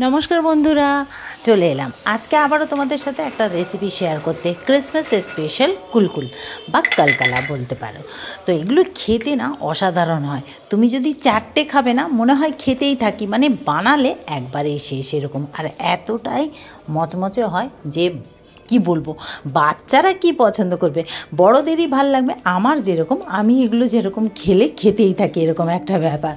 নমস্কার বন্ধুরা, চলে এলাম আজকে আবারও তোমাদের সাথে একটা রেসিপি শেয়ার করতে। ক্রিসমাস স্পেশাল কুলকুল বা কালকালা বলতে পারো। তো এগুলো খেতে না অসাধারণ হয়। তুমি যদি চারটে খাবে না মনে হয় খেতেই থাকি, মানে বানালে একবারে শেষ এরকম। আর এতটাই মচমচে হয় যে কি বলবো, বাচ্চারা কি পছন্দ করবে, বড়দেরই ভাল লাগবে। আমার যেরকম, আমি এগুলো যেরকম খেলে খেতেই থাকি, এরকম একটা ব্যাপার।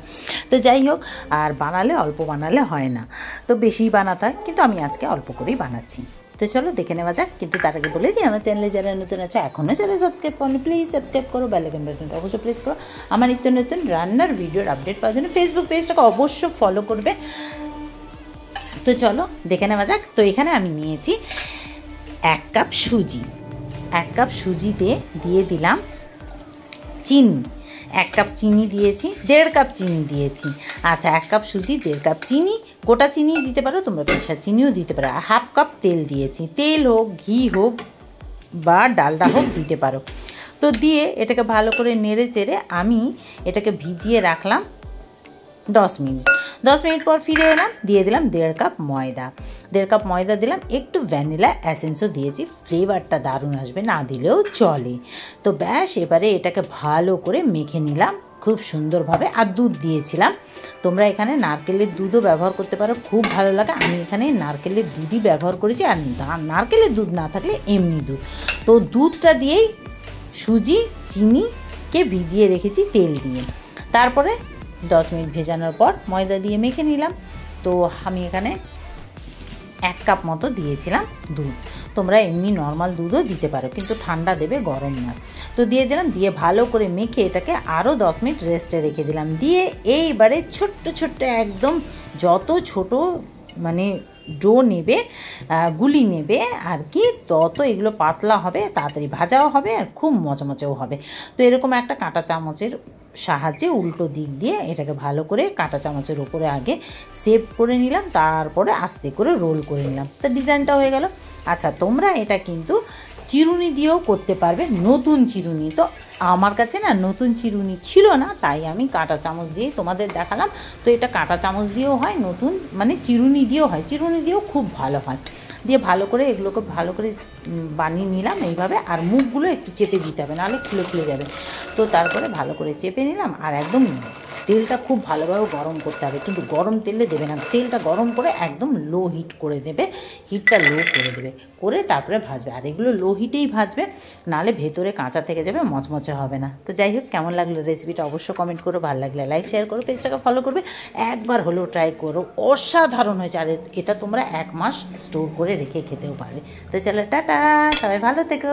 তো যাই হোক, আর বানালে অল্প বানালে হয় না, তো বেশিই বানাতে হয়, কিন্তু আমি আজকে অল্প করেই বানাচ্ছি। তো চলো দেখে নেওয়া যাক। কিন্তু তার আগে বলে দিই, আমার চ্যানেলে যারা নতুন আছে এখনও যারা সাবস্ক্রাইব করো প্লিজ সাবস্ক্রাইব করো, বেল আইকন বাটনটা অবশ্যই প্রেস করো। আমার নিত্য নতুন রান্নার ভিডিওর আপডেট পাওয়ার জন্য ফেসবুক পেজটাকে অবশ্যই ফলো করবে। তো চলো দেখে নেওয়া যাক। তো এখানে আমি নিয়েছি 1 কাপ সুজি। 1 কাপ সুজিতে দিয়ে দিলাম চিনি। 1 কাপ চিনি দিয়েছি, 1.5 কাপ চিনি দিয়েছি। আচ্ছা, 1 কাপ সুজি, 1.5 কাপ চিনি, গোটা চিনি দিতে পারো তোমরা, প্রেসার চিনিও দিতে পারো। আর 1/2 কাপ তেল দিয়েছি। তেল হোক, ঘি হোক বা ডালডা হোক দিতে পারো। তো দিয়ে এটাকে ভালো করে নেড়ে চেড়ে আমি এটাকে ভিজিয়ে রাখলাম 10 মিনিট। 10 মিনিট পর ফিরে এলাম, দিয়ে দিলাম 1.5 কাপ ময়দা। 1.5 কাপ ময়দা দিলাম, একটু ভ্যানিলা এসেন্সও দিয়েছি, ফ্লেভারটা দারুণ আসবে, না দিলেও চলে। তো ব্যাস, এবারে এটাকে ভালো করে মেখে নিলাম খুব সুন্দরভাবে। আর দুধ দিয়েছিলাম, তোমরা এখানে নারকেলের দুধও ব্যবহার করতে পারো, খুব ভালো লাগে। আমি এখানে নারকেলের দুধই ব্যবহার করেছি, আর নারকেলের দুধ না থাকলে এমনি দুধ। তো দুধটা দিয়েই সুজি চিনিকে ভিজিয়ে রেখেছি তেল দিয়ে। তারপরে 10 মিনিট ভেজানোর পর ময়দা দিয়ে মেখে নিলাম। তো আমি এখানে 1 কাপ মতো দিয়েছিলাম দুধ। তোমরা এমনি নর্মাল দুধও দিতে পারো, কিন্তু ঠান্ডা দেবে, গরম নয়। তো দিয়ে দিলাম, দিয়ে ভালো করে মেখে এটাকে আরও 10 মিনিট রেস্টে রেখে দিলাম। দিয়ে এইবারে ছোট্ট ছোট্ট একদম, যত ছোট মানে ডো নেবে, গুলি নেবে আর কি, তত এগুলো পাতলা হবে, তাড়াতাড়ি ভাজাও হবে আর খুব মচমচেও হবে। তো এরকম একটা কাঁটা চামচের সাহায্যে উল্টো দিক দিয়ে এটাকে ভালো করে কাঁটা চামচের উপরে আগে সেভ করে নিলাম, তারপরে আস্তে করে রোল করে নিলাম। তো ডিজাইনটা হয়ে গেল। আচ্ছা, তোমরা এটা কিন্তু চিরুনি দিয়েও করতে পারবে, নতুন চিরুনি। তো আমার কাছে না নতুন চিরুনি ছিল না, তাই আমি কাঁটা চামচ দিয়েই তোমাদের দেখালাম। তো এটা কাঁটা চামচ দিয়েও হয়, নতুন মানে চিরুনি দিয়েও হয়, চিরুনি দিয়েও খুব ভালো হয়। দিয়ে ভালো করে এগুলোকে ভালো করে বানিয়ে নিলাম এইভাবে। আর মুখগুলো একটু চেপে দিতে হবে, নাহলে খুলে খুলে যাবে। তো তারপরে ভালো করে চেপে নিলাম। আর একদম তেলটা খুব ভালোভাবে গরম করতে হবে, কিন্তু গরম তেলে দেবে না, তেলটা গরম করে একদম লো হিট করে দেবে, হিটটা লো করে দেবে, করে তারপরে ভাজবে। আর এগুলো লো হিটেই ভাজবে, নাহলে ভেতরে কাঁচা থেকে যাবে, মচমচে হবে না। তো যাই হোক, কেমন লাগলো রেসিপিটা অবশ্যই কমেন্ট করো, ভালো লাগলে লাইক শেয়ার করো, পেজটাকে ফলো করবে। একবার হলেও ট্রাই করো, অসাধারণ হয়েছে। আর এটা তোমরা 1 মাস স্টোর করে রেখে খেতেও পারবে। তো চলো টাটা, সবাই ভালো থেকো।